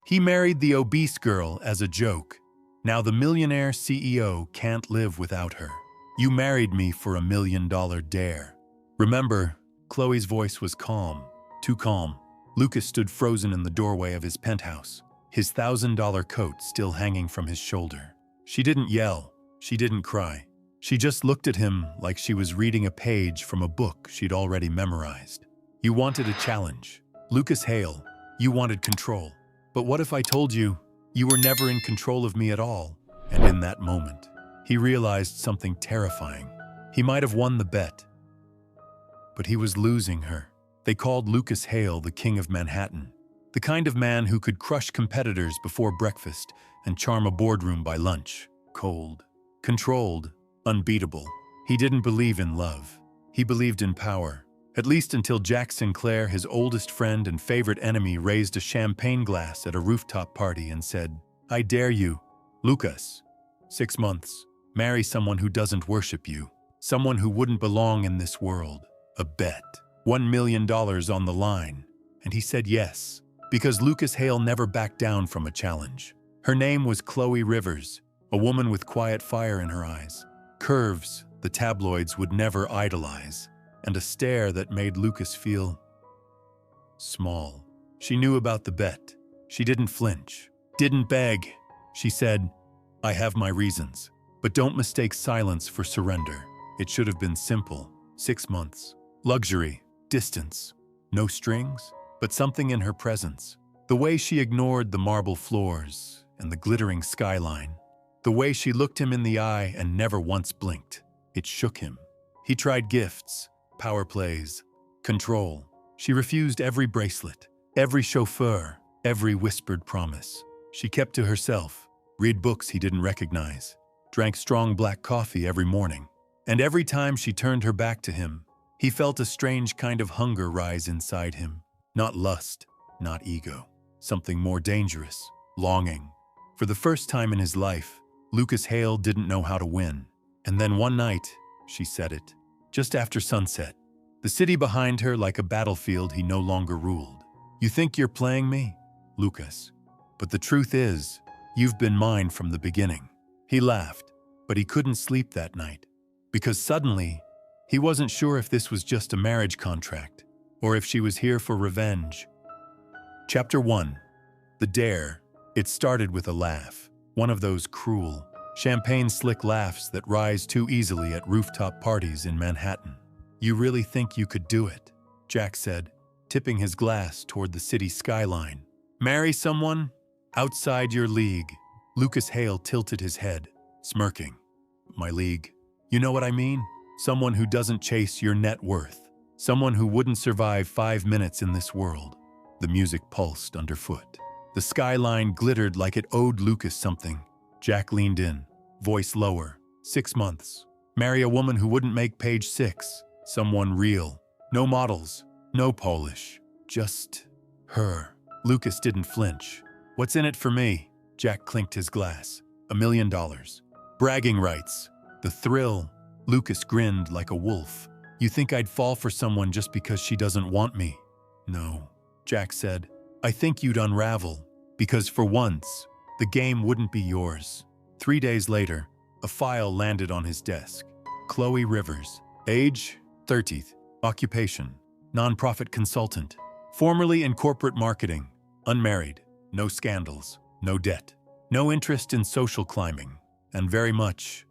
He married the obese girl as a joke. Now the millionaire CEO can't live without her. You married me for $1 million dare. Remember, Chloe's voice was calm, too calm. Lucas stood frozen in the doorway of his penthouse, his $1,000 coat still hanging from his shoulder. She didn't yell, she didn't cry. She just looked at him like she was reading a page from a book she'd already memorized. You wanted a challenge. Lucas Hale, you wanted control. But what if I told you, you were never in control of me at all? And in that moment, he realized something terrifying. He might have won the bet, but he was losing her. They called Lucas Hale the King of Manhattan, the kind of man who could crush competitors before breakfast and charm a boardroom by lunch. Cold, controlled, unbeatable. He didn't believe in love. He believed in power. At least until Jack Sinclair, his oldest friend and favorite enemy, raised a champagne glass at a rooftop party and said, "I dare you, Lucas. 6 months. Marry someone who doesn't worship you. Someone who wouldn't belong in this world. A bet. $1 million on the line." And he said yes, because Lucas Hale never backed down from a challenge. Her name was Chloe Rivers, a woman with quiet fire in her eyes, curves the tabloids would never idolize, and a stare that made Lucas feel small. She knew about the bet. She didn't flinch, didn't beg. She said, "I have my reasons, but don't mistake silence for surrender." It should have been simple. 6 months. Luxury, distance, no strings, but something in her presence. The way she ignored the marble floors and the glittering skyline. The way she looked him in the eye and never once blinked. It shook him. He tried gifts, power plays, control. She refused every bracelet, every chauffeur, every whispered promise. She kept to herself, read books he didn't recognize, drank strong black coffee every morning. And every time she turned her back to him, he felt a strange kind of hunger rise inside him. Not lust, not ego. Something more dangerous, longing. For the first time in his life, Lucas Hale didn't know how to win. And then one night, she said it, just after sunset, the city behind her like a battlefield he no longer ruled. "You think you're playing me, Lucas? But the truth is, you've been mine from the beginning." He laughed, but he couldn't sleep that night, because suddenly, he wasn't sure if this was just a marriage contract, or if she was here for revenge. Chapter 1. The Dare. It started with a laugh, one of those cruel, champagne-slick laughs that rise too easily at rooftop parties in Manhattan. "You really think you could do it?" Jack said, tipping his glass toward the city skyline. "Marry someone? Outside your league." Lucas Hale tilted his head, smirking. "My league? You know what I mean? Someone who doesn't chase your net worth. Someone who wouldn't survive 5 minutes in this world." The music pulsed underfoot. The skyline glittered like it owed Lucas something. Jack leaned in, voice lower. 6 months. Marry a woman who wouldn't make page 6. Someone real. No models, no Polish. Just her. Lucas didn't flinch. "What's in it for me?" Jack clinked his glass. $1 million. Bragging rights. The thrill. Lucas grinned like a wolf. "You think I'd fall for someone just because she doesn't want me?" "No," Jack said. "I think you'd unravel, because for once, the game wouldn't be yours." 3 days later, a file landed on his desk. Chloe Rivers. Age, 30. Occupation, nonprofit consultant. Formerly in corporate marketing. Unmarried. No scandals. No debt. No interest in social climbing. And very much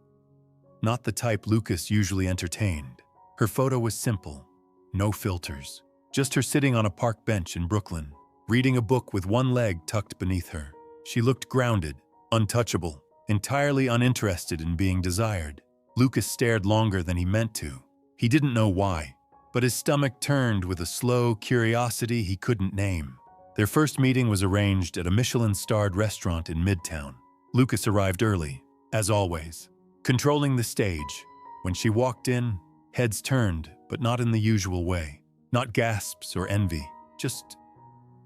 not the type Lucas usually entertained. Her photo was simple. No filters. Just her sitting on a park bench in Brooklyn, reading a book with one leg tucked beneath her. She looked grounded, untouchable, entirely uninterested in being desired. Lucas stared longer than he meant to. He didn't know why, but his stomach turned with a slow curiosity he couldn't name. Their first meeting was arranged at a Michelin-starred restaurant in Midtown. Lucas arrived early, as always, controlling the stage. When she walked in, heads turned, but not in the usual way. Not gasps or envy, just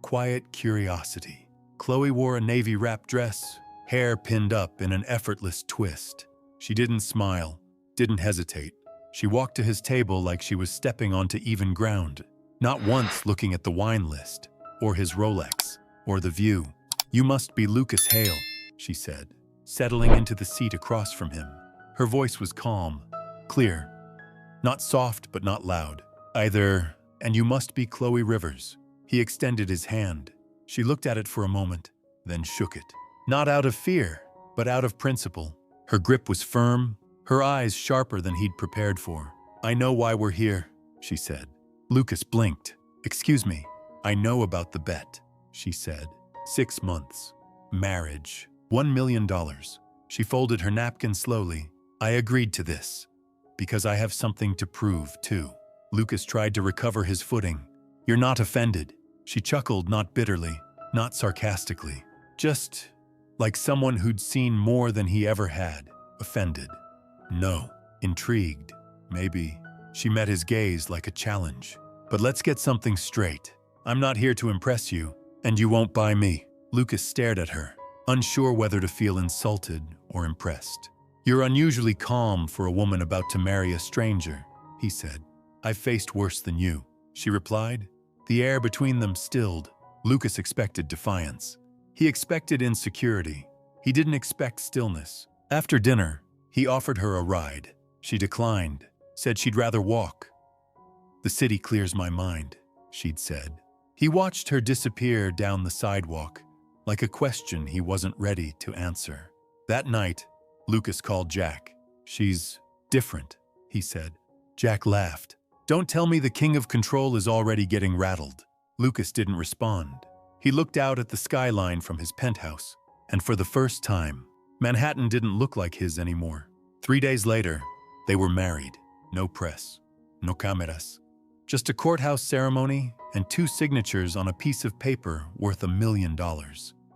quiet curiosity. Chloe wore a navy wrap dress, hair pinned up in an effortless twist. She didn't smile, didn't hesitate. She walked to his table like she was stepping onto even ground, not once looking at the wine list, or his Rolex, or the view. You must be Lucas Hale, she said, settling into the seat across from him. Her voice was calm, clear, not soft but not loud. Either, and you must be Chloe Rivers. He extended his hand. She looked at it for a moment, then shook it. Not out of fear, but out of principle. Her grip was firm, her eyes sharper than he'd prepared for. I know why we're here, she said. Lucas blinked. Excuse me, I know about the bet, she said. 6 months. Marriage. $1 million. She folded her napkin slowly. I agreed to this, because I have something to prove, too. Lucas tried to recover his footing. You're not offended. She chuckled, not bitterly, not sarcastically. Just like someone who'd seen more than he ever had. Offended. No. Intrigued. Maybe. She met his gaze like a challenge. But let's get something straight. I'm not here to impress you, and you won't buy me. Lucas stared at her, unsure whether to feel insulted or impressed. You're unusually calm for a woman about to marry a stranger, he said. I've faced worse than you, she replied. The air between them stilled. Lucas expected defiance. He expected insecurity. He didn't expect stillness. After dinner, he offered her a ride. She declined, said she'd rather walk. The city clears my mind, she'd said. He watched her disappear down the sidewalk, like a question he wasn't ready to answer. That night, Lucas called Jack. She's different, he said. Jack laughed. Don't tell me the king of control is already getting rattled. Lucas didn't respond. He looked out at the skyline from his penthouse, and for the first time, Manhattan didn't look like his anymore. 3 days later, they were married. No press, no cameras. Just a courthouse ceremony and 2 signatures on a piece of paper worth $1 million.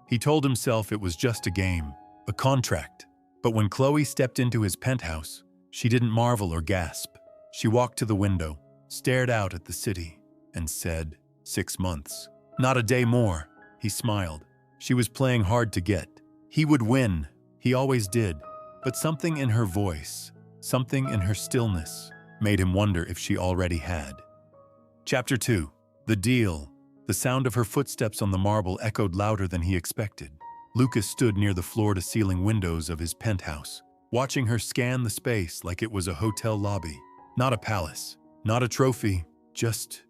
He told himself it was just a game, a contract. But when Chloe stepped into his penthouse, she didn't marvel or gasp. She walked to the window, stared out at the city, and said, 6 months. Not a day more. He smiled. She was playing hard to get. He would win. He always did. But something in her voice, something in her stillness, made him wonder if she already had. Chapter 2. The deal. The sound of her footsteps on the marble echoed louder than he expected. Lucas stood near the floor-to-ceiling windows of his penthouse, watching her scan the space like it was a hotel lobby. Not a palace, not a trophy, just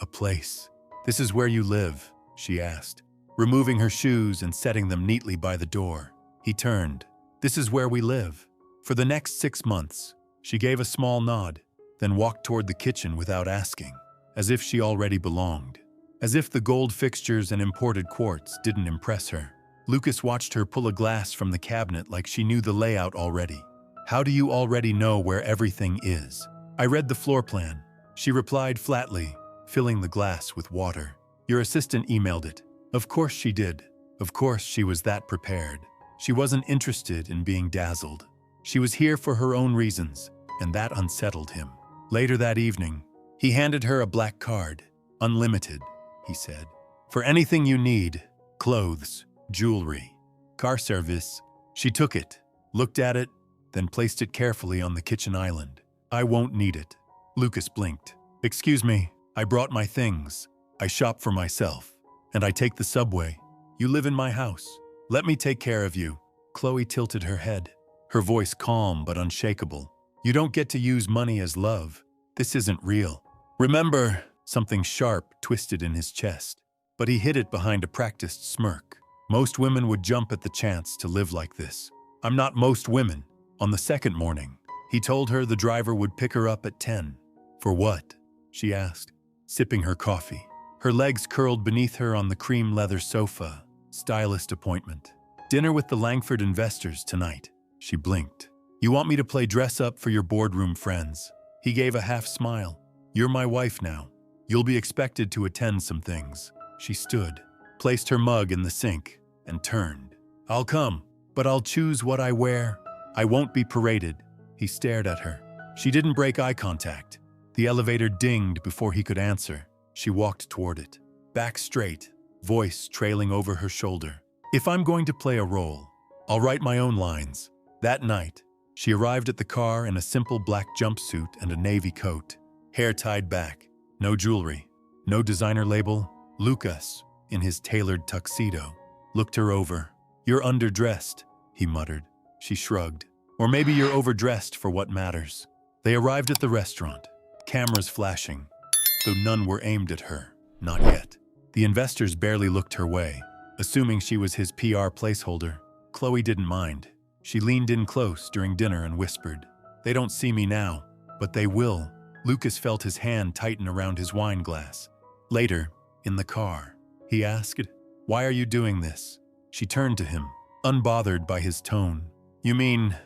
a place. This is where you live, she asked, removing her shoes and setting them neatly by the door. He turned. This is where we live. For the next 6 months, she gave a small nod, then walked toward the kitchen without asking, as if she already belonged, as if the gold fixtures and imported quartz didn't impress her. Lucas watched her pull a glass from the cabinet like she knew the layout already. How do you already know where everything is? I read the floor plan, she replied flatly, filling the glass with water. Your assistant emailed it. Of course she did. Of course she was that prepared. She wasn't interested in being dazzled. She was here for her own reasons, and that unsettled him. Later that evening, he handed her a black card. Unlimited, he said. For anything you need, clothes, jewelry, car service. She took it, looked at it, then placed it carefully on the kitchen island. I won't need it. Lucas blinked. Excuse me, I brought my things. I shop for myself, and I take the subway. You live in my house. Let me take care of you. Chloe tilted her head, her voice calm but unshakable. You don't get to use money as love. This isn't real. Remember, something sharp twisted in his chest, but he hid it behind a practiced smirk. Most women would jump at the chance to live like this. I'm not most women. On the second morning, he told her the driver would pick her up at 10. For what? She asked, sipping her coffee. Her legs curled beneath her on the cream leather sofa. Stylist appointment. Dinner with the Langford investors tonight. She blinked. You want me to play dress up for your boardroom friends? He gave a half smile. You're my wife now. You'll be expected to attend some things. She stood, placed her mug in the sink, and turned. I'll come, but I'll choose what I wear. I won't be paraded. He stared at her. She didn't break eye contact. The elevator dinged before he could answer. She walked toward it, back straight, voice trailing over her shoulder. If I'm going to play a role, I'll write my own lines. That night, she arrived at the car in a simple black jumpsuit and a navy coat, hair tied back, no jewelry, no designer label. Lucas, in his tailored tuxedo. looked her over. "You're underdressed," he muttered. She shrugged. "Or maybe you're overdressed for what matters." They arrived at the restaurant, cameras flashing, though none were aimed at her. Not yet. The investors barely looked her way, assuming she was his PR placeholder. Chloe didn't mind. She leaned in close during dinner and whispered, "They don't see me now, but they will." Lucas felt his hand tighten around his wine glass. Later, in the car, he asked, "Why are you doing this?" She turned to him, unbothered by his tone. "You mean,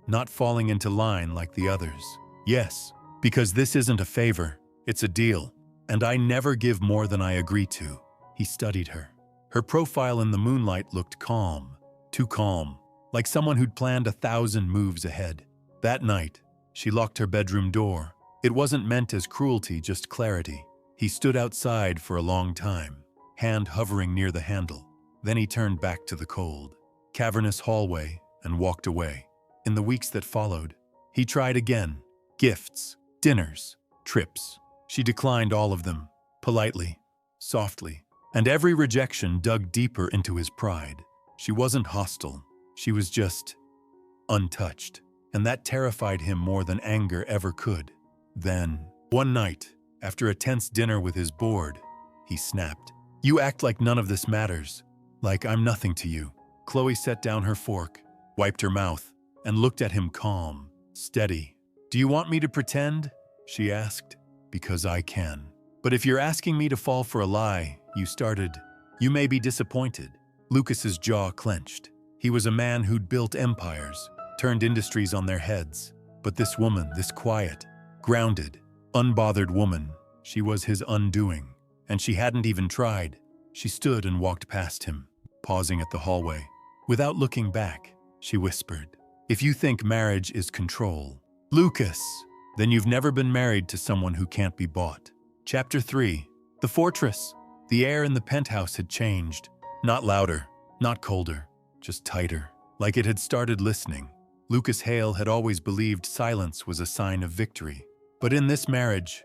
not falling into line like the others?" "Yes, because this isn't a favor, it's a deal, and I never give more than I agree to." He studied her. Her profile in the moonlight looked calm, too calm, like someone who'd planned 1,000 moves ahead. That night, she locked her bedroom door. It wasn't meant as cruelty, just clarity. He stood outside for a long time, hand hovering near the handle. Then he turned back to the cold, cavernous hallway and walked away. In the weeks that followed, he tried again. Gifts, dinners, trips. She declined all of them, politely, softly, and every rejection dug deeper into his pride. She wasn't hostile. She was just untouched, and that terrified him more than anger ever could. Then, one night, after a tense dinner with his board, he snapped. "You act like none of this matters, like I'm nothing to you." Chloe set down her fork, wiped her mouth, and looked at him calm, steady. "Do you want me to pretend?" she asked. "Because I can. But if you're asking me to fall for a lie you started, you may be disappointed." Lucas's jaw clenched. He was a man who'd built empires, turned industries on their heads. But this woman, this quiet, grounded, unbothered woman, she was his undoing. And she hadn't even tried. She stood and walked past him, pausing at the hallway. Without looking back, she whispered, "If you think marriage is control, Lucas, then you've never been married to someone who can't be bought." Chapter 3. The Fortress. The air in the penthouse had changed. Not louder, not colder, just tighter, like it had started listening. Lucas Hale had always believed silence was a sign of victory. But in this marriage,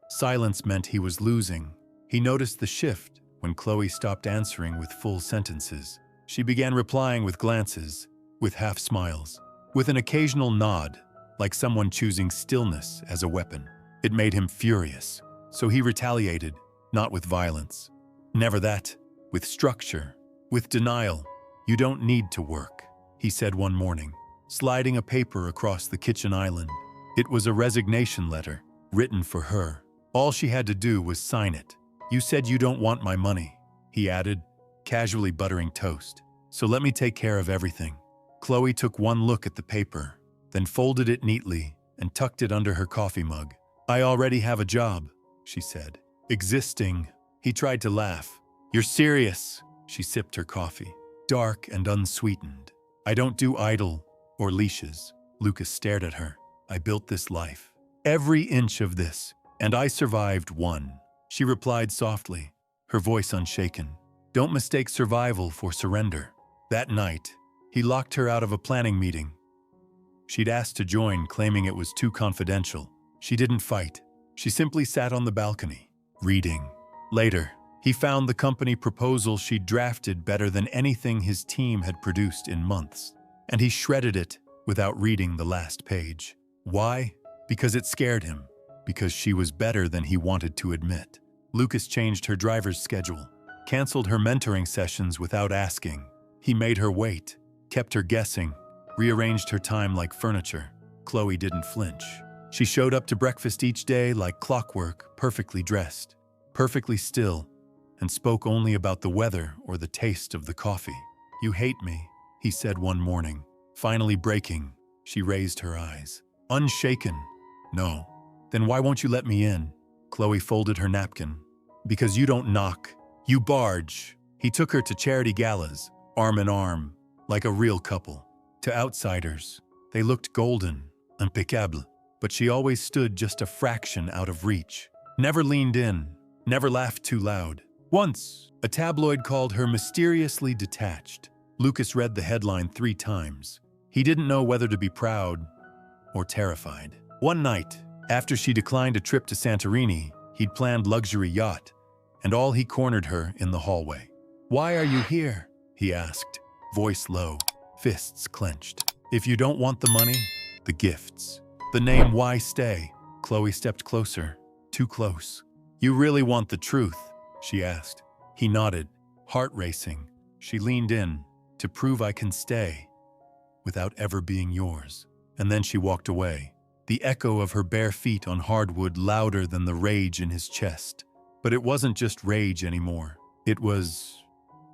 silence meant he was losing. He noticed the shift when Chloe stopped answering with full sentences. She began replying with glances, with half smiles, with an occasional nod, like someone choosing stillness as a weapon. It made him furious, so he retaliated, not with violence. Never that, with structure, with denial. "You don't need to work," he said one morning, sliding a paper across the kitchen island. It was a resignation letter, written for her. All she had to do was sign it. "You said you don't want my money," he added, casually buttering toast. "So let me take care of everything." Chloe took one look at the paper, then folded it neatly and tucked it under her coffee mug. "I already have a job," she said. "Existing." He tried to laugh. "You're serious?" She sipped her coffee, dark and unsweetened. "I don't do idle or leashes." Lucas stared at her. "I built this life. Every inch of this, and I survived one." She replied softly, her voice unshaken. "Don't mistake survival for surrender." That night, he locked her out of a planning meeting. She'd asked to join, claiming it was too confidential. She didn't fight. She simply sat on the balcony, reading. Later, he found the company proposal she'd drafted better than anything his team had produced in months, and he shredded it without reading the last page. Why? Because it scared him. Because she was better than he wanted to admit. Lucas changed her driver's schedule, canceled her mentoring sessions without asking. He made her wait, kept her guessing, rearranged her time like furniture. Chloe didn't flinch. She showed up to breakfast each day like clockwork, perfectly dressed, perfectly still, and spoke only about the weather or the taste of the coffee. "You hate me," he said one morning. Finally breaking, she raised her eyes. Unshaken. "No." "Then why won't you let me in?" Chloe folded her napkin. "Because you don't knock, you barge." He took her to charity galas, arm in arm, like a real couple. To outsiders, they looked golden, impeccable, but she always stood just a fraction out of reach. Never leaned in, never laughed too loud. Once, a tabloid called her mysteriously detached. Lucas read the headline 3 times. He didn't know whether to be proud or terrified. One night, after she declined a trip to Santorini, he'd planned luxury yacht, and all he cornered her in the hallway. "Why are you here?" he asked, voice low, fists clenched. If you don't want the money, the gifts. The name Why Stay? Chloe stepped closer, too close. You really want the truth? She asked. He nodded, heart racing. She leaned in, to prove I can stay, without ever being yours. And then she walked away, the echo of her bare feet on hardwood louder than the rage in his chest. But it wasn't just rage anymore. It was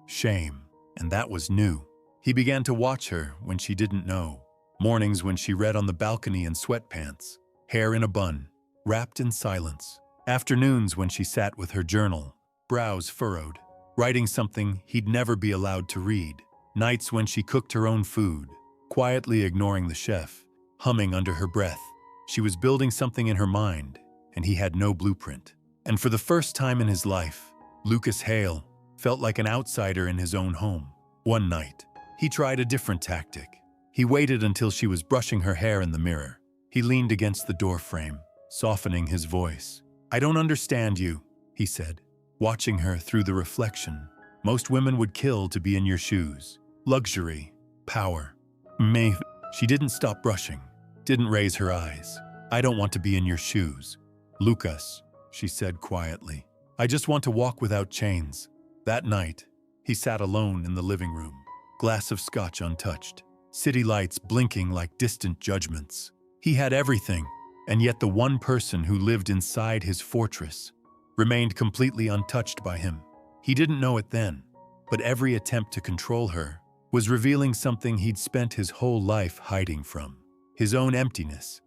shame, and that was new. He began to watch her when she didn't know. Mornings when she read on the balcony in sweatpants, hair in a bun, wrapped in silence. Afternoons when she sat with her journal, brows furrowed, writing something he'd never be allowed to read. Nights when she cooked her own food, quietly ignoring the chef, humming under her breath. She was building something in her mind, and he had no blueprint. And for the first time in his life, Lucas Hale felt like an outsider in his own home. One night, he tried a different tactic. He waited until she was brushing her hair in the mirror. He leaned against the doorframe, softening his voice. I don't understand you, he said, watching her through the reflection. Most women would kill to be in your shoes. Luxury, power. She didn't stop brushing, didn't raise her eyes. I don't want to be in your shoes. Lucas, she said quietly. I just want to walk without chains. That night, he sat alone in the living room, glass of scotch untouched, city lights blinking like distant judgments. He had everything, and yet the one person who lived inside his fortress remained completely untouched by him. He didn't know it then, but every attempt to control her was revealing something he'd spent his whole life hiding from, his own emptiness.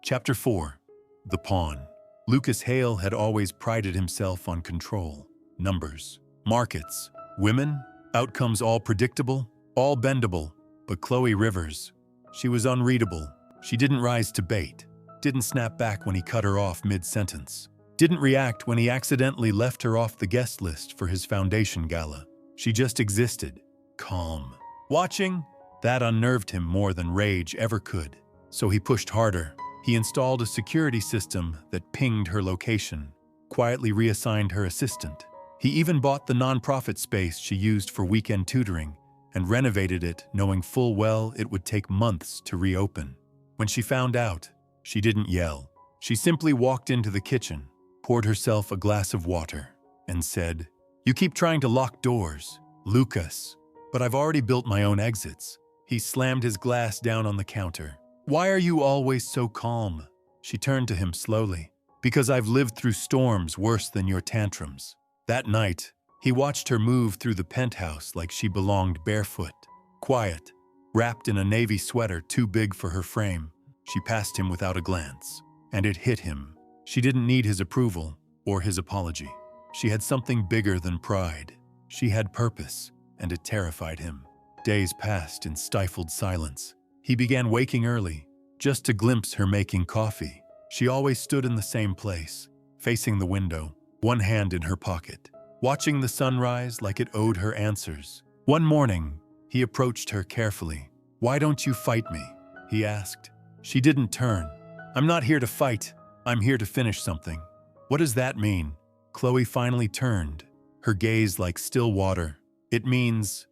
Chapter 4. The Pawn. Lucas Hale had always prided himself on control, numbers, markets, women, outcomes all predictable, all bendable. But Chloe Rivers, she was unreadable. She didn't rise to bait, didn't snap back when he cut her off mid-sentence, didn't react when he accidentally left her off the guest list for his foundation gala. She just existed, calm. Watching, that unnerved him more than rage ever could. So he pushed harder. He installed a security system that pinged her location, quietly reassigned her assistant. He even bought the nonprofit space she used for weekend tutoring and renovated it, knowing full well it would take months to reopen. When she found out, she didn't yell. She simply walked into the kitchen, poured herself a glass of water, and said, You keep trying to lock doors, Lucas, but I've already built my own exits. He slammed his glass down on the counter. Why are you always so calm? She turned to him slowly. Because I've lived through storms worse than your tantrums. That night, he watched her move through the penthouse like she belonged barefoot, quiet, wrapped in a navy sweater too big for her frame. She passed him without a glance, and it hit him. She didn't need his approval or his apology. She had something bigger than pride. She had purpose, and it terrified him. Days passed in stifled silence. He began waking early, just to glimpse her making coffee. She always stood in the same place, facing the window, one hand in her pocket, watching the sunrise like it owed her answers. One morning, he approached her carefully. Why don't you fight me? He asked. She didn't turn. I'm not here to fight. I'm here to finish something. What does that mean? Chloe finally turned, her gaze like still water. It means,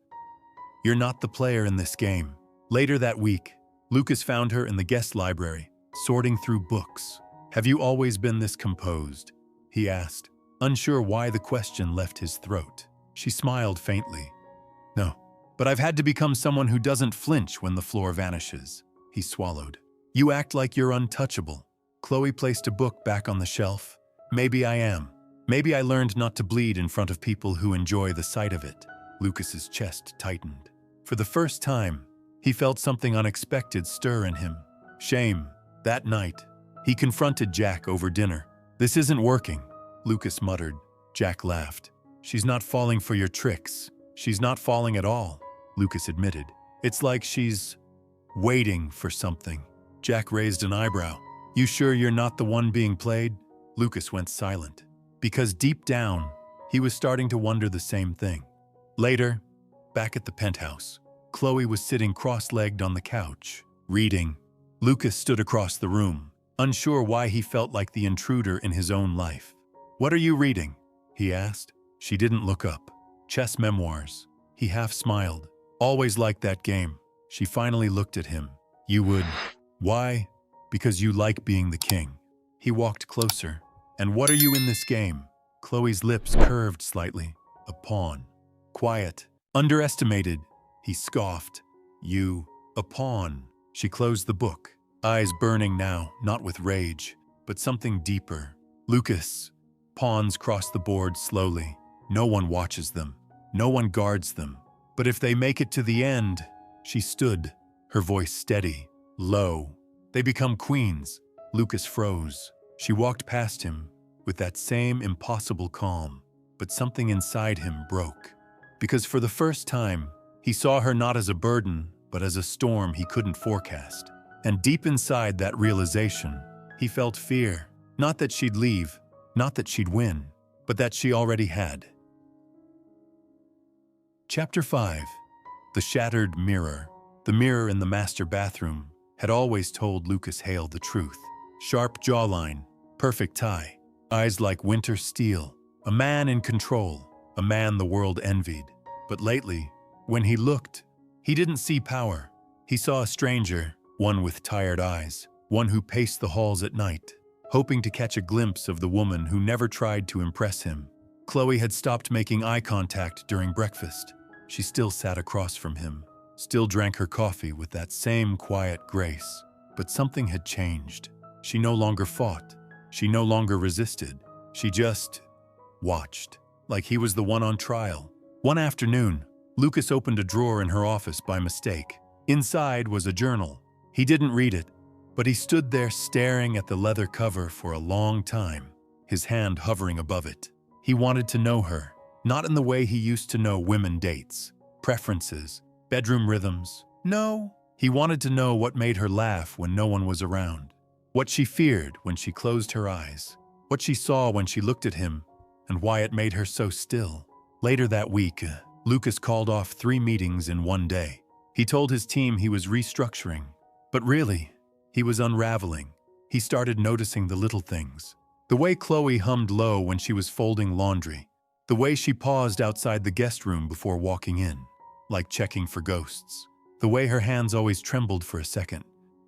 you're not the player in this game. Later that week, Lucas found her in the guest library, sorting through books. Have you always been this composed? He asked, unsure why the question left his throat. She smiled faintly. No, but I've had to become someone who doesn't flinch when the floor vanishes. He swallowed. You act like you're untouchable. Chloe placed a book back on the shelf. Maybe I am. Maybe I learned not to bleed in front of people who enjoy the sight of it. Lucas's chest tightened. For the first time, he felt something unexpected stir in him. Shame. That night, he confronted Jack over dinner. This isn't working, Lucas muttered. Jack laughed. She's not falling for your tricks. She's not falling at all, Lucas admitted. It's like she's waiting for something. Jack raised an eyebrow. You sure you're not the one being played? Lucas went silent. Because deep down, he was starting to wonder the same thing. Later, back at the penthouse, Chloe was sitting cross-legged on the couch, reading. Lucas stood across the room, unsure why he felt like the intruder in his own life. What are you reading? He asked. She didn't look up. Chess memoirs. He half smiled. Always liked that game. She finally looked at him. You would. Why? Because you like being the king. He walked closer. And what are you in this game? Chloe's lips curved slightly. A pawn. Quiet. Underestimated. He scoffed. You. A pawn. She closed the book. Eyes burning now, not with rage, but something deeper. Lucas. Pawns cross the board slowly. No one watches them. No one guards them. But if they make it to the end, she stood, her voice steady, low. They become queens. Lucas froze. She walked past him with that same impossible calm, but something inside him broke. Because for the first time, he saw her not as a burden, but as a storm he couldn't forecast. And deep inside that realization, he felt fear. Not that she'd leave, not that she'd win, but that she already had. Chapter 5. The Shattered Mirror. The mirror in the master bathroom had always told Lucas Hale the truth. Sharp jawline, perfect tie, eyes like winter steel. A man in control, a man the world envied. But lately, when he looked, he didn't see power. He saw a stranger, one with tired eyes, one who paced the halls at night, hoping to catch a glimpse of the woman who never tried to impress him. Chloe had stopped making eye contact during breakfast. She still sat across from him, still drank her coffee with that same quiet grace. But something had changed. She no longer fought. She no longer resisted. She just watched, like he was the one on trial. One afternoon, Lucas opened a drawer in her office by mistake. Inside was a journal. He didn't read it, but he stood there staring at the leather cover for a long time, his hand hovering above it. He wanted to know her, not in the way he used to know women dates, preferences, bedroom rhythms. No, he wanted to know what made her laugh when no one was around, what she feared when she closed her eyes, what she saw when she looked at him, and why it made her so still. Later that week, Lucas called off 3 meetings in one day. He told his team he was restructuring, but really, he was unraveling. He started noticing the little things. The way Chloe hummed low when she was folding laundry. The way she paused outside the guest room before walking in, like checking for ghosts. The way her hands always trembled for a second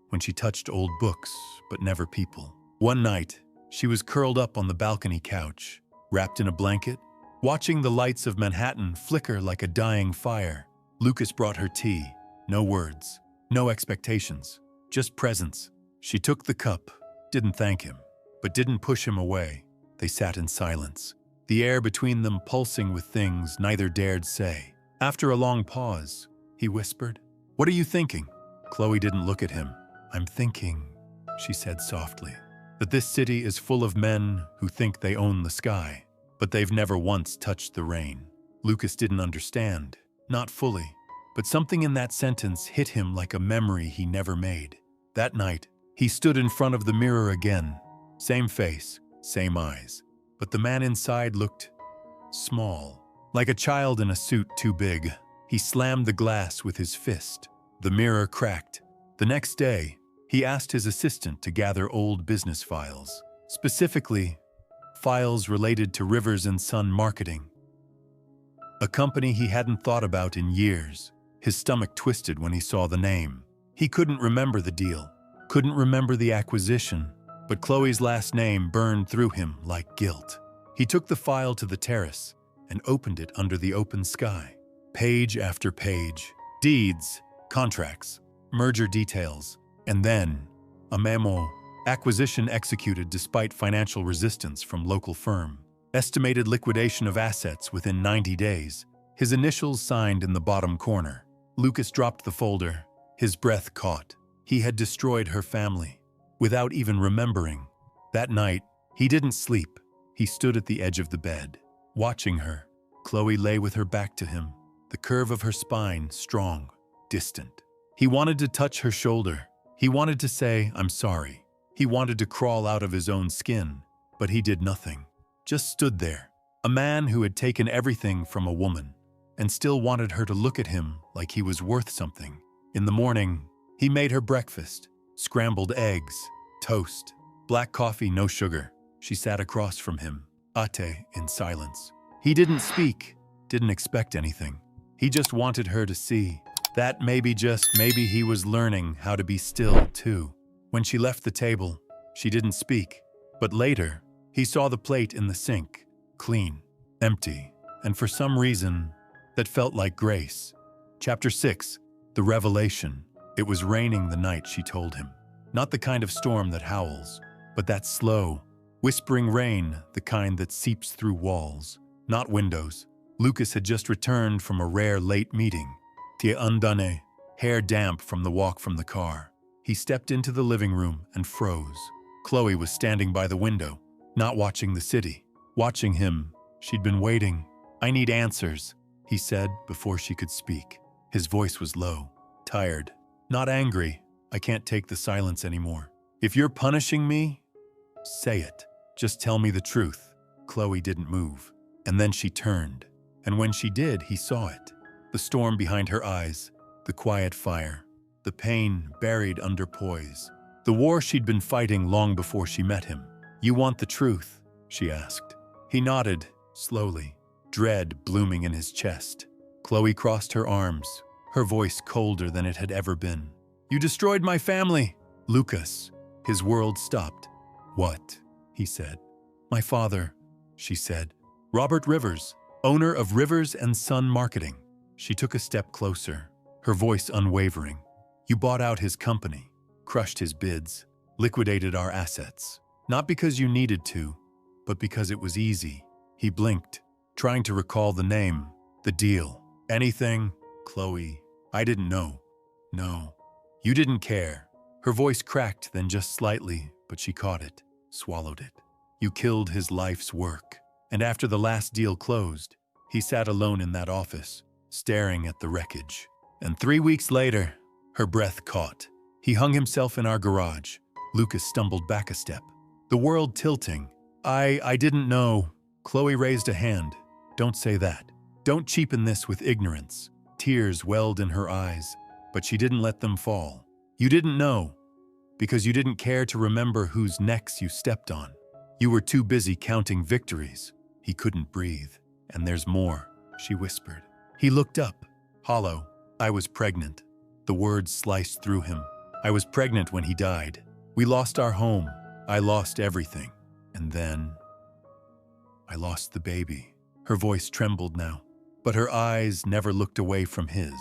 when she touched old books, but never people. One night, she was curled up on the balcony couch, wrapped in a blanket, watching the lights of Manhattan flicker like a dying fire. Lucas brought her tea. No words, no expectations, just presence. She took the cup, didn't thank him, but didn't push him away. They sat in silence, the air between them pulsing with things neither dared say. After a long pause, he whispered, "What are you thinking?" Chloe didn't look at him. "I'm thinking," she said softly, "that this city is full of men who think they own the sky, but they've never once touched the rain." Lucas didn't understand, not fully, but something in that sentence hit him like a memory he never made. That night, he stood in front of the mirror again. Same face, same eyes, but the man inside looked small, like a child in a suit too big. He slammed the glass with his fist. The mirror cracked. The next day, he asked his assistant to gather old business files, specifically, files related to Rivers & Son Marketing, a company he hadn't thought about in years. His stomach twisted when he saw the name. He couldn't remember the deal, couldn't remember the acquisition, but Chloe's last name burned through him like guilt. He took the file to the terrace and opened it under the open sky. Page after page, deeds, contracts, merger details, and then a memo. Acquisition executed despite financial resistance from local firm. Estimated liquidation of assets within 90 days. His initials signed in the bottom corner. Lucas dropped the folder. His breath caught. He had destroyed her family, without even remembering. That night, he didn't sleep. He stood at the edge of the bed, watching her. Chloe lay with her back to him, the curve of her spine strong, distant. He wanted to touch her shoulder. He wanted to say, "I'm sorry." He wanted to crawl out of his own skin, but he did nothing. Just stood there, a man who had taken everything from a woman and still wanted her to look at him like he was worth something. In the morning, he made her breakfast, scrambled eggs, toast, black coffee, no sugar. She sat across from him, ate in silence. He didn't speak, didn't expect anything. He just wanted her to see that maybe, just maybe, he was learning how to be still too. When she left the table, she didn't speak. But later, he saw the plate in the sink, clean, empty, and for some reason, that felt like grace. Chapter 6. The Revelation. It was raining the night she told him. Not the kind of storm that howls, but that slow, whispering rain, the kind that seeps through walls, not windows. Lucas had just returned from a rare late meeting. Pieds undone, hair damp from the walk from the car. He stepped into the living room and froze. Chloe was standing by the window, not watching the city, watching him. She'd been waiting. "I need answers," he said before she could speak. His voice was low, tired, not angry. "I can't take the silence anymore. If you're punishing me, say it. Just tell me the truth." Chloe didn't move, and then she turned. And when she did, he saw it. The storm behind her eyes, the quiet fire, the pain buried under poise. The war she'd been fighting long before she met him. "You want the truth?" she asked. He nodded, slowly, dread blooming in his chest. Chloe crossed her arms, her voice colder than it had ever been. "You destroyed my family!" Lucas. His world stopped. "What?" he said. "My father," she said. "Robert Rivers, owner of Rivers and Son Marketing." She took a step closer, her voice unwavering. "You bought out his company, crushed his bids, liquidated our assets. Not because you needed to, but because it was easy." He blinked, trying to recall the name, the deal. "Anything, Chloe? I didn't know." "No. You didn't care." Her voice cracked, then just slightly, but she caught it, swallowed it. "You killed his life's work." And after the last deal closed, he sat alone in that office, staring at the wreckage. And 3 weeks later, her breath caught. He hung himself in our garage. Lucas stumbled back a step, the world tilting. I didn't know." Chloe raised a hand. "Don't say that. Don't cheapen this with ignorance." Tears welled in her eyes, but she didn't let them fall. "You didn't know, because you didn't care to remember whose necks you stepped on. You were too busy counting victories." He couldn't breathe. "And there's more," she whispered. He looked up, hollow. "I was pregnant." The words sliced through him. "I was pregnant when he died. We lost our home. I lost everything. And then I lost the baby." Her voice trembled now, but her eyes never looked away from his.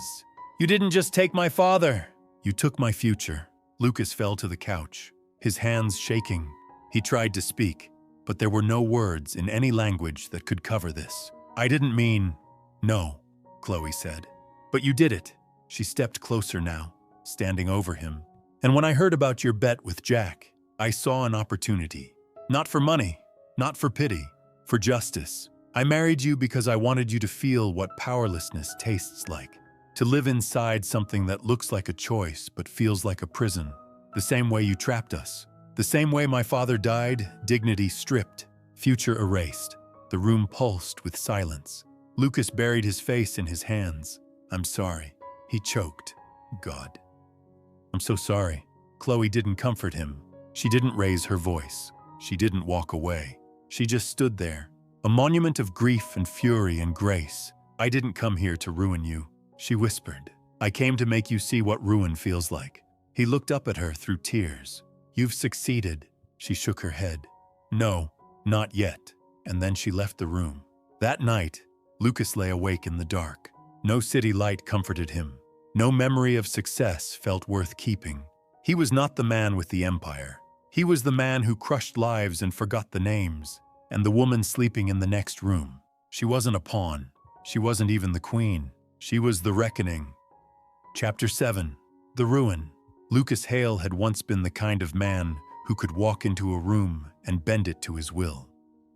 "You didn't just take my father. You took my future." Lucas fell to the couch, his hands shaking. He tried to speak, but there were no words in any language that could cover this. "I didn't mean..." "No," Chloe said. "But you did it." She stepped closer now, standing over him. "And when I heard about your bet with Jack, I saw an opportunity. Not for money, not for pity, for justice. I married you because I wanted you to feel what powerlessness tastes like. To live inside something that looks like a choice but feels like a prison. The same way you trapped us. The same way my father died, dignity stripped, future erased." The room pulsed with silence. Lucas buried his face in his hands. "I'm sorry," he choked. "God. I'm so sorry." Chloe didn't comfort him. She didn't raise her voice. She didn't walk away. She just stood there, a monument of grief and fury and grace. "I didn't come here to ruin you," she whispered. "I came to make you see what ruin feels like." He looked up at her through tears. "You've succeeded." She shook her head. "No, not yet." And then she left the room. That night, Lucas lay awake in the dark. No city light comforted him. No memory of success felt worth keeping. He was not the man with the empire. He was the man who crushed lives and forgot the names. And the woman sleeping in the next room. She wasn't a pawn. She wasn't even the queen. She was the reckoning. Chapter 7. The Ruin. Lucas Hale had once been the kind of man who could walk into a room and bend it to his will.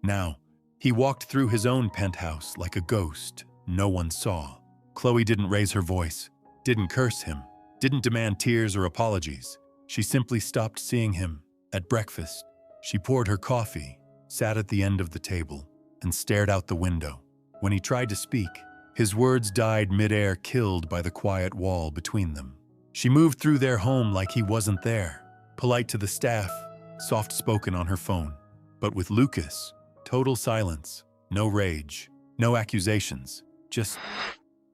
Now, he walked through his own penthouse like a ghost no one saw. Chloe didn't raise her voice, didn't curse him, didn't demand tears or apologies. She simply stopped seeing him. At breakfast, she poured her coffee, sat at the end of the table, and stared out the window. When he tried to speak, his words died mid-air, killed by the quiet wall between them. She moved through their home like he wasn't there, polite to the staff, soft-spoken on her phone. But with Lucas, total silence, no rage, no accusations, just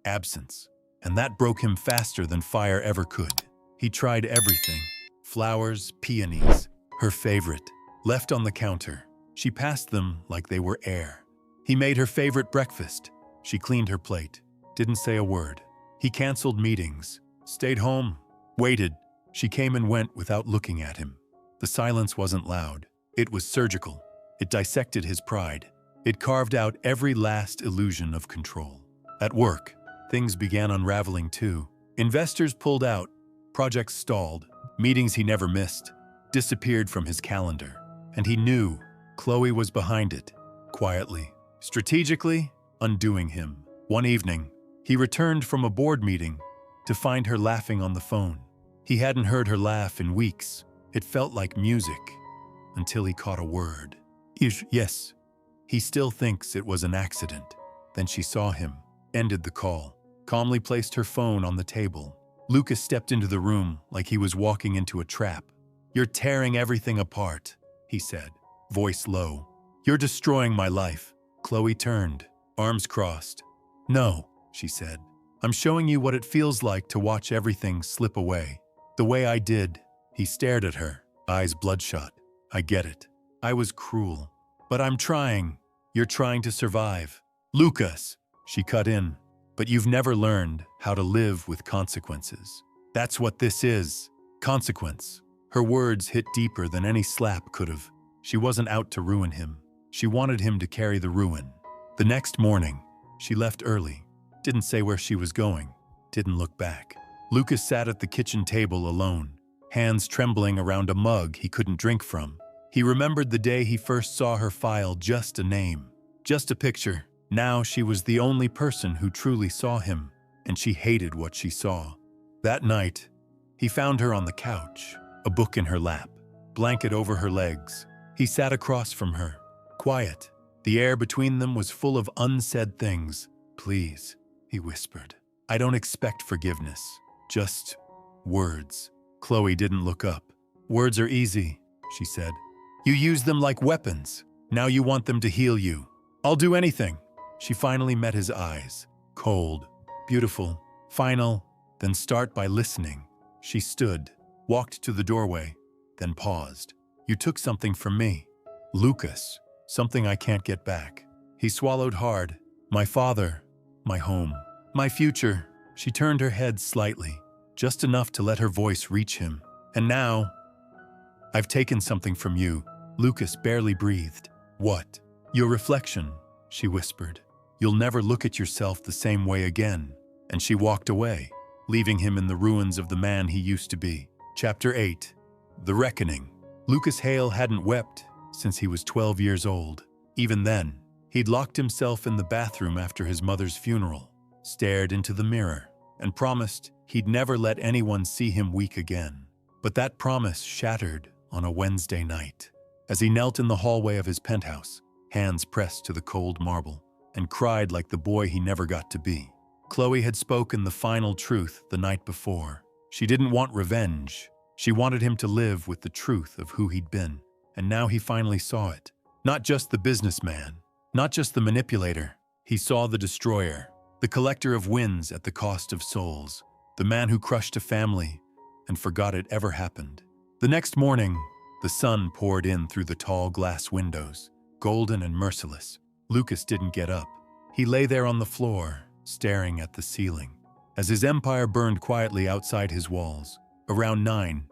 absence. And that broke him faster than fire ever could. He tried everything. Flowers, peonies, her favorite, left on the counter. She passed them like they were air. He made her favorite breakfast. She cleaned her plate, didn't say a word. He canceled meetings, stayed home, waited. She came and went without looking at him. The silence wasn't loud. It was surgical. It dissected his pride. It carved out every last illusion of control. At work, things began unraveling too. Investors pulled out, projects stalled, meetings he never missed disappeared from his calendar. And he knew Chloe was behind it, quietly, strategically undoing him. One evening, he returned from a board meeting to find her laughing on the phone. He hadn't heard her laugh in weeks. It felt like music, until he caught a word. Yes. He still thinks it was an accident. Then she saw him, ended the call, calmly placed her phone on the table. Lucas stepped into the room like he was walking into a trap. "You're tearing everything apart," he said, voice low. "You're destroying my life." Chloe turned, arms crossed. "No," she said. "I'm showing you what it feels like to watch everything slip away. The way I did." He stared at her, eyes bloodshot. "I get it. I was cruel. But I'm trying. You're trying to survive." "Lucas," she cut in, "but you've never learned how to live with consequences. That's what this is. Consequence." Her words hit deeper than any slap could have. She wasn't out to ruin him. She wanted him to carry the ruin. The next morning, she left early, didn't say where she was going, didn't look back. Lucas sat at the kitchen table alone, hands trembling around a mug he couldn't drink from. He remembered the day he first saw her file just a name, just a picture. Now she was the only person who truly saw him, and she hated what she saw. That night, he found her on the couch, a book in her lap, blanket over her legs. He sat across from her, quiet. The air between them was full of unsaid things. "Please," he whispered. "I don't expect forgiveness, just words." Chloe didn't look up. "Words are easy," she said. "You use them like weapons. Now you want them to heal you." "I'll do anything." She finally met his eyes. Cold, beautiful, final. "Then start by listening." She stood, walked to the doorway, then paused. "You took something from me, Lucas, something I can't get back." He swallowed hard. "My father, my home, my future." She turned her head slightly, just enough to let her voice reach him. "And now, I've taken something from you." Lucas barely breathed. "What?" "Your reflection," she whispered. "You'll never look at yourself the same way again." And she walked away, leaving him in the ruins of the man he used to be. Chapter 8. The Reckoning. Lucas Hale hadn't wept since he was 12 years old. Even then, he'd locked himself in the bathroom after his mother's funeral, stared into the mirror, and promised he'd never let anyone see him weak again. But that promise shattered on a Wednesday night, as he knelt in the hallway of his penthouse, hands pressed to the cold marble, and cried like the boy he never got to be. Chloe had spoken the final truth the night before. She didn't want revenge. She wanted him to live with the truth of who he'd been. And now he finally saw it. Not just the businessman, not just the manipulator. He saw the destroyer, the collector of wins at the cost of souls, the man who crushed a family and forgot it ever happened. The next morning, the sun poured in through the tall glass windows, golden and merciless. Lucas didn't get up. He lay there on the floor, staring at the ceiling, as his empire burned quietly outside his walls. Around 9,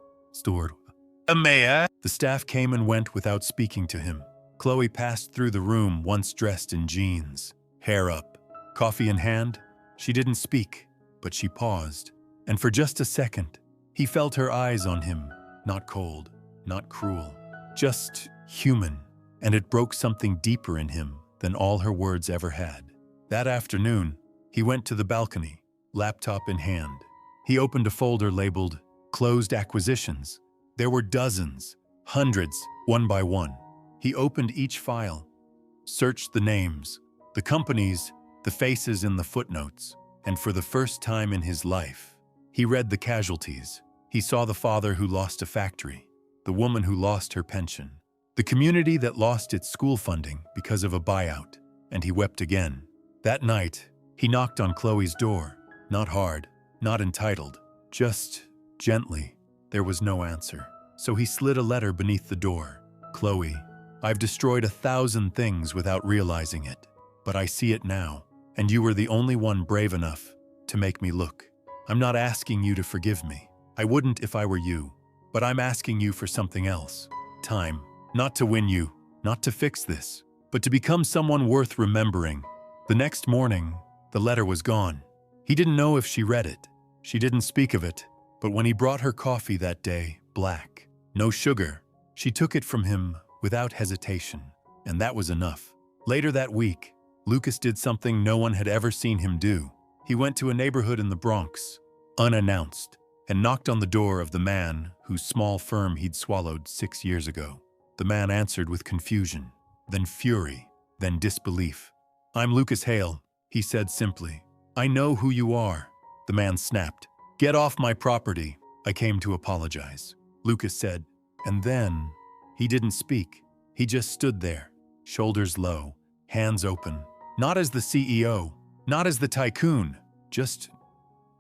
the staff came and went without speaking to him. Chloe passed through the room once dressed in jeans, hair up, coffee in hand. She didn't speak, but she paused. And for just a second, he felt her eyes on him, not cold, not cruel, just human. And it broke something deeper in him than all her words ever had. That afternoon, he went to the balcony, laptop in hand. He opened a folder labeled Closed Acquisitions. There were dozens, hundreds, one by one. He opened each file, searched the names, the companies, the faces in the footnotes, and for the first time in his life, he read the casualties. He saw the father who lost a factory, the woman who lost her pension, the community that lost its school funding because of a buyout, and he wept again. That night, He knocked on Chloe's door, not hard, not entitled, just gently. There was no answer. So he slid a letter beneath the door. Chloe, I've destroyed 1,000 things without realizing it, but I see it now, and you were the only one brave enough to make me look. I'm not asking you to forgive me. I wouldn't if I were you, but I'm asking you for something else. Time, not to win you, not to fix this, but to become someone worth remembering. The next morning, the letter was gone. He didn't know if she read it. She didn't speak of it, but when he brought her coffee that day, black, no sugar, she took it from him without hesitation, and that was enough. Later that week, Lucas did something no one had ever seen him do. He went to a neighborhood in the Bronx, unannounced, and knocked on the door of the man whose small firm he'd swallowed 6 years ago. The man answered with confusion, then fury, then disbelief. I'm Lucas Hale, he said simply. I know who you are. The man snapped. Get off my property. I came to apologize, Lucas said. And then, he didn't speak. He just stood there, shoulders low, hands open. Not as the CEO, not as the tycoon, just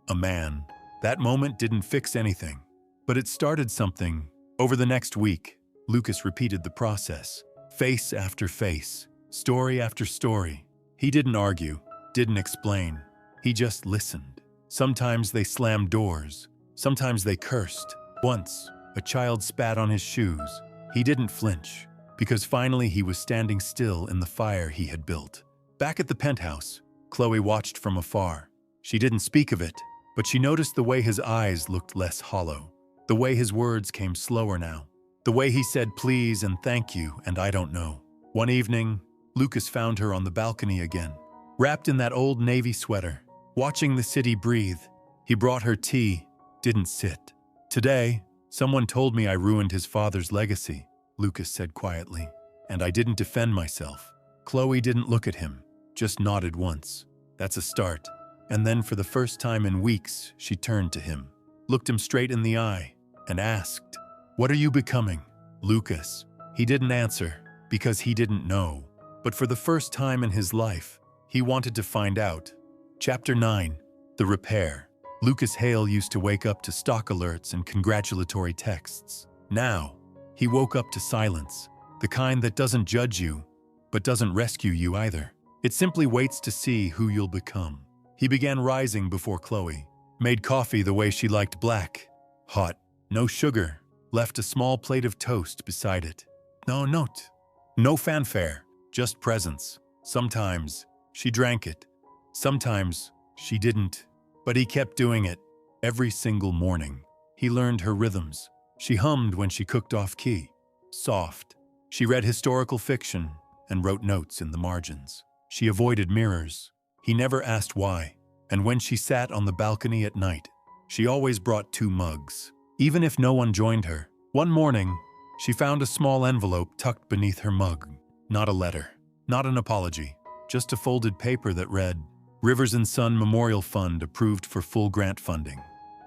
a man. That moment didn't fix anything, but it started something. Over the next week, Lucas repeated the process, face after face, story after story. He didn't argue, didn't explain. He just listened. Sometimes they slammed doors. Sometimes they cursed. Once, a child spat on his shoes. He didn't flinch, because finally he was standing still in the fire he had built. Back at the penthouse, Chloe watched from afar. She didn't speak of it, but she noticed the way his eyes looked less hollow, the way his words came slower now, the way he said please and thank you and I don't know. One evening, Lucas found her on the balcony again, wrapped in that old navy sweater, watching the city breathe. He brought her tea, didn't sit. Today, someone told me I ruined his father's legacy, Lucas said quietly, and I didn't defend myself. Chloe didn't look at him, just nodded once. That's a start. And then for the first time in weeks, she turned to him, looked him straight in the eye, and asked, "What are you becoming, Lucas?" He didn't answer, because he didn't know. But for the first time in his life, he wanted to find out. Chapter 9. The Repair. Lucas Hale used to wake up to stock alerts and congratulatory texts. Now, he woke up to silence, the kind that doesn't judge you, but doesn't rescue you either. It simply waits to see who you'll become. He began rising before Chloe, made coffee the way she liked black, hot, no sugar, left a small plate of toast beside it. No note, no fanfare, just presence. Sometimes she drank it, sometimes she didn't, but he kept doing it every single morning. He learned her rhythms. She hummed when she cooked off-key, soft. She read historical fiction and wrote notes in the margins. She avoided mirrors. He never asked why, and when she sat on the balcony at night, she always brought 2 mugs, even if no one joined her. One morning, she found a small envelope tucked beneath her mug. Not a letter, not an apology, just a folded paper that read, Rivers and Son Memorial Fund approved for full grant funding.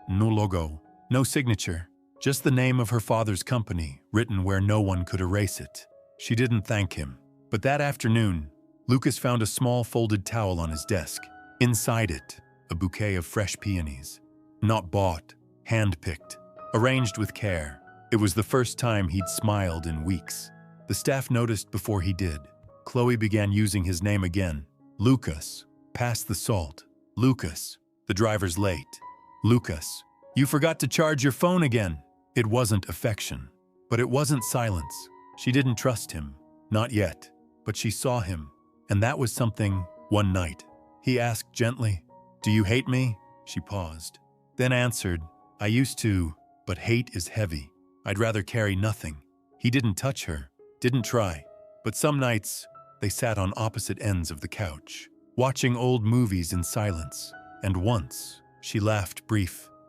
No logo, no signature, just the name of her father's company written where no one could erase it. She didn't thank him, but that afternoon, Lucas found a small folded towel on his desk. Inside it, a bouquet of fresh peonies. Not bought, hand-picked, arranged with care. It was the first time he'd smiled in weeks. The staff noticed before he did. Chloe began using his name again. Lucas, pass the salt. Lucas, the driver's late. Lucas, you forgot to charge your phone again. It wasn't affection, but it wasn't silence. She didn't trust him, not yet, but she saw him. And that was something. One night, he asked gently, "Do you hate me?" She paused, then answered, "I used to, but hate is heavy. I'd rather carry nothing." He didn't touch her, didn't try, but some nights, they sat on opposite ends of the couch, watching old movies in silence. And once, she laughed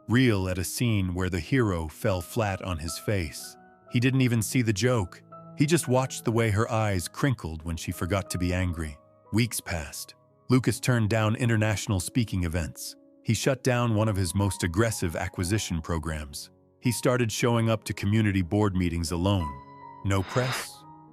real at a scene where the hero fell flat on his face. He didn't even see the joke. He just watched the way her eyes crinkled when she forgot to be angry. Weeks passed. Lucas turned down international speaking events. He shut down one of his most aggressive acquisition programs. He started showing up to community board meetings alone. No press,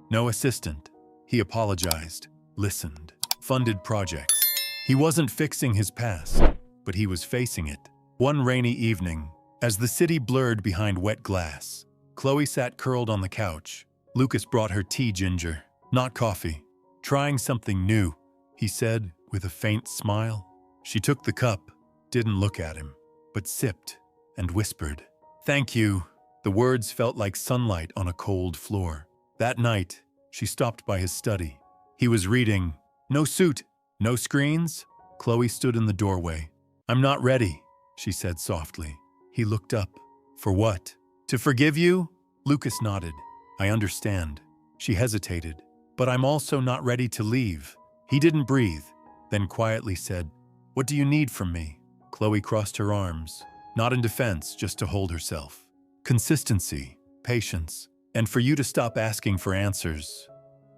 no assistant. He apologized, listened, funded projects. He wasn't fixing his past, but he was facing it. One rainy evening, as the city blurred behind wet glass, Chloe sat curled on the couch. Lucas brought her tea ginger, not coffee. "Trying something new," he said with a faint smile. She took the cup, didn't look at him, but sipped and whispered, "Thank you." The words felt like sunlight on a cold floor. That night, she stopped by his study. He was reading. "No suit, no screens?" Chloe stood in the doorway. "I'm not ready," she said softly. He looked up. "For what? To forgive you?" Lucas nodded. "I understand." She hesitated. "But I'm also not ready to leave." He didn't breathe, then quietly said, "What do you need from me?" Chloe crossed her arms, not in defense, just to hold herself. "Consistency, patience, and for you to stop asking for answers.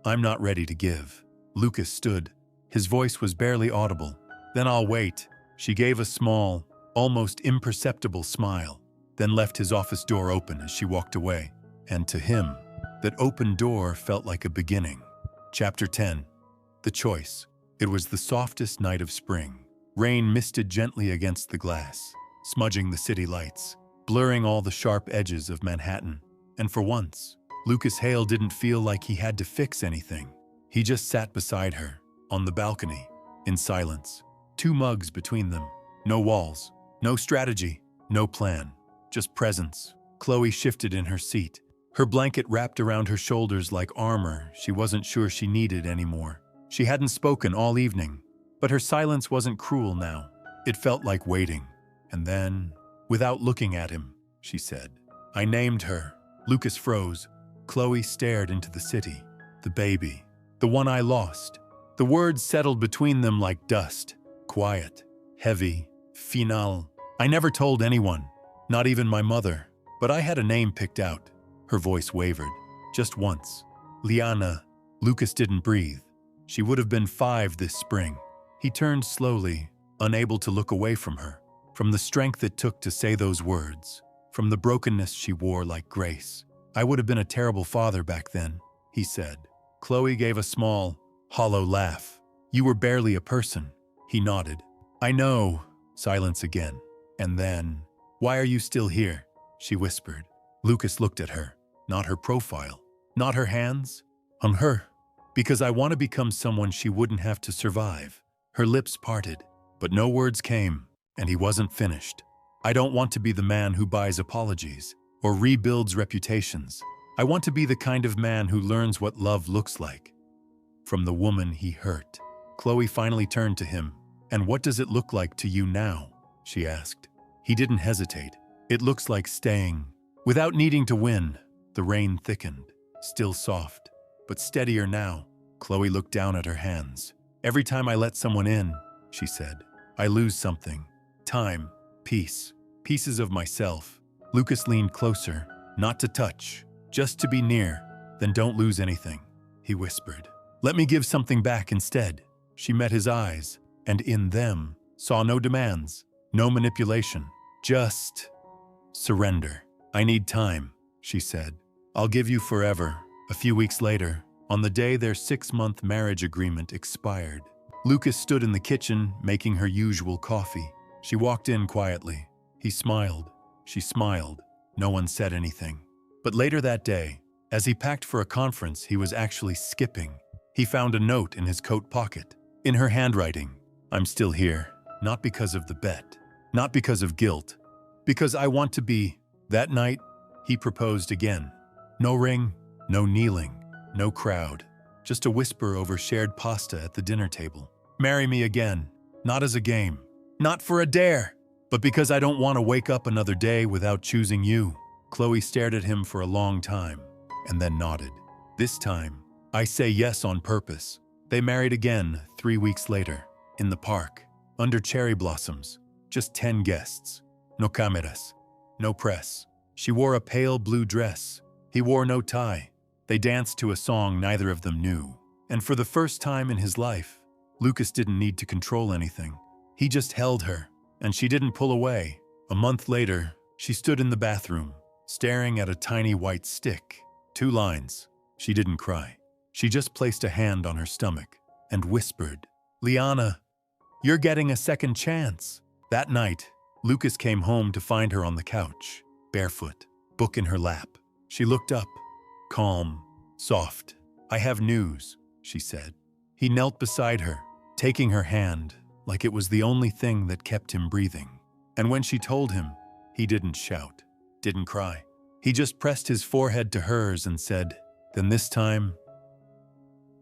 I'm not ready to give." Lucas stood. His voice was barely audible. "Then I'll wait." She gave a small, almost imperceptible smile, then left his office door open as she walked away. And to him, that open door felt like a beginning. Chapter 10. The Choice. It was the softest night of spring. Rain misted gently against the glass, smudging the city lights, blurring all the sharp edges of Manhattan. And for once, Lucas Hale didn't feel like he had to fix anything. He just sat beside her, on the balcony, in silence. 2 mugs between them. No walls, no strategy, no plan, just presence. Chloe shifted in her seat, her blanket wrapped around her shoulders like armor she wasn't sure she needed anymore. She hadn't spoken all evening, but her silence wasn't cruel now. It felt like waiting. And then, without looking at him, she said, "I named her." Lucas froze. Chloe stared into the city. "The baby. The one I lost." The words settled between them like dust. Quiet, heavy, final. "I never told anyone, not even my mother, but I had a name picked out." Her voice wavered, just once. "Liana." Lucas didn't breathe. She would have been 5 this spring. He turned slowly, unable to look away from her, from the strength it took to say those words, from the brokenness she wore like grace. "I would have been a terrible father back then," he said. Chloe gave a small, hollow laugh. "You were barely a person." He nodded. "I know." Silence again. And then, "Why are you still here?" she whispered. Lucas looked at her, not her profile, not her hands, on her. "Because I want to become someone she wouldn't have to survive." Her lips parted, but no words came, and he wasn't finished. "I don't want to be the man who buys apologies or rebuilds reputations. I want to be the kind of man who learns what love looks like from the woman he hurt." Chloe finally turned to him. "And what does it look like to you now?" she asked. He didn't hesitate. "It looks like staying, without needing to win." The rain thickened, still soft, but steadier now. Chloe looked down at her hands. "Every time I let someone in," she said, "I lose something. Time, peace, pieces of myself." Lucas leaned closer, not to touch, just to be near. "Then don't lose anything," he whispered. "Let me give something back instead." She met his eyes, and in them saw no demands, no manipulation, just surrender. "I need time," she said. "I'll give you forever." A few weeks later, on the day their 6-month marriage agreement expired, Lucas stood in the kitchen making her usual coffee. She walked in quietly. He smiled. She smiled. No one said anything. But later that day, as he packed for a conference he was actually skipping, he found a note in his coat pocket. In her handwriting, "I'm still here, not because of the bet, not because of guilt, because I want to be." That night, he proposed again. No ring, no kneeling, no crowd, just a whisper over shared pasta at the dinner table. "Marry me again, not as a game, not for a dare, but because I don't want to wake up another day without choosing you." Chloe stared at him for a long time, and then nodded. "This time, I say yes on purpose." They married again 3 weeks later, in the park, under cherry blossoms, just 10 guests. No cameras, no press. She wore a pale blue dress. He wore no tie. They danced to a song neither of them knew. And for the first time in his life, Lucas didn't need to control anything. He just held her, and she didn't pull away. A month later, she stood in the bathroom, staring at a tiny white stick. 2 lines. She didn't cry. She just placed a hand on her stomach and whispered, "Liana." You're getting a second chance." That night, Lucas came home to find her on the couch, barefoot, book in her lap. She looked up, calm, soft. "I have news," she said. He knelt beside her, taking her hand like it was the only thing that kept him breathing. And when she told him, he didn't shout, didn't cry. He just pressed his forehead to hers and said, "Then this time,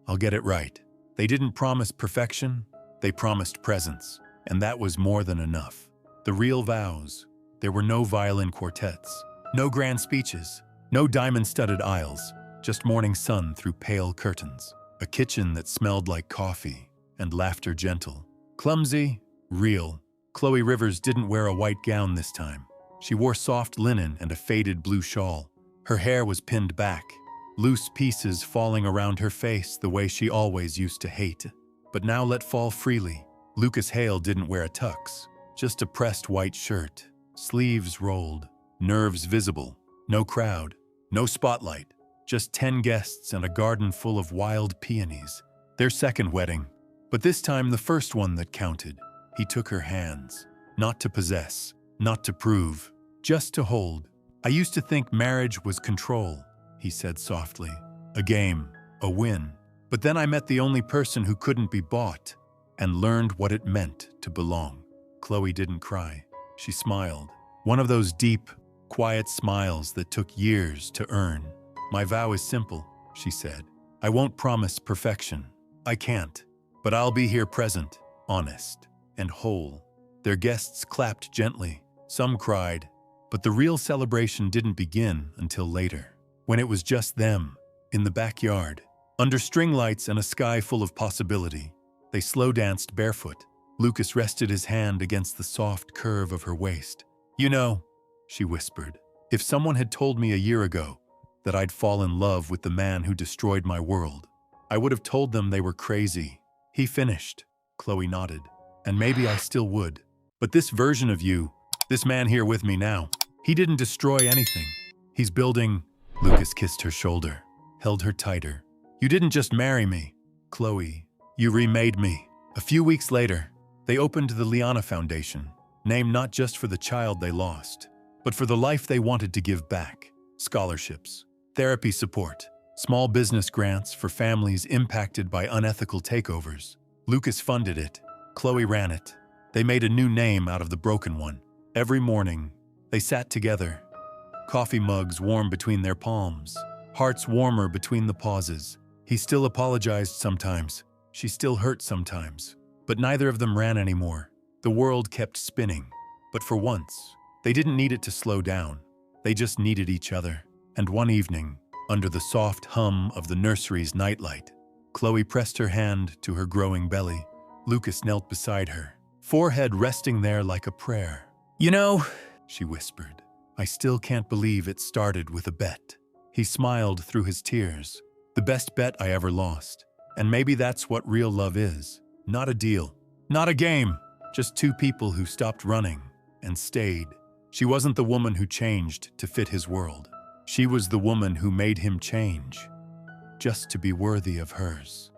I'll get it right." They didn't promise perfection, they promised presence, and that was more than enough. The real vows. There were no violin quartets, no grand speeches, no diamond-studded aisles, just morning sun through pale curtains, a kitchen that smelled like coffee, and laughter gentle. Clumsy, real. Chloe Rivers didn't wear a white gown this time. She wore soft linen and a faded blue shawl. Her hair was pinned back, loose pieces falling around her face the way she always used to hate, but now let fall freely. Lucas Hale didn't wear a tux, just a pressed white shirt, sleeves rolled, nerves visible, no crowd, no spotlight, just 10 guests and a garden full of wild peonies. Their second wedding, but this time the first one that counted. He took her hands, not to possess, not to prove, just to hold. "I used to think marriage was control," he said softly. "A game, a win. But then I met the only person who couldn't be bought and learned what it meant to belong." Chloe didn't cry. She smiled. One of those deep, quiet smiles that took years to earn. "My vow is simple," she said. "I won't promise perfection. I can't. But I'll be here present, honest, and whole." Their guests clapped gently. Some cried. But the real celebration didn't begin until later, when it was just them, in the backyard, under string lights and a sky full of possibility. They slow danced barefoot. Lucas rested his hand against the soft curve of her waist. "You know," she whispered, "if someone had told me a year ago that I'd fall in love with the man who destroyed my world, I would have told them they were crazy." He finished. Chloe nodded. "And maybe I still would. But this version of you, this man here with me now, he didn't destroy anything. He's building." Lucas kissed her shoulder, held her tighter. "You didn't just marry me, Chloe. You remade me." A few weeks later, they opened the Liana Foundation, named not just for the child they lost, but for the life they wanted to give back. Scholarships, therapy support, small business grants for families impacted by unethical takeovers. Lucas funded it. Chloe ran it. They made a new name out of the broken one. Every morning, they sat together, coffee mugs warm between their palms, hearts warmer between the pauses. He still apologized sometimes. She still hurt sometimes. But neither of them ran anymore. The world kept spinning. But for once, they didn't need it to slow down. They just needed each other. And one evening, under the soft hum of the nursery's nightlight, Chloe pressed her hand to her growing belly. Lucas knelt beside her, forehead resting there like a prayer. "You know," she whispered, "I still can't believe it started with a bet." He smiled through his tears. "The best bet I ever lost. And maybe that's what real love is. Not a deal. Not a game. Just two people who stopped running and stayed." She wasn't the woman who changed to fit his world. She was the woman who made him change, just to be worthy of hers.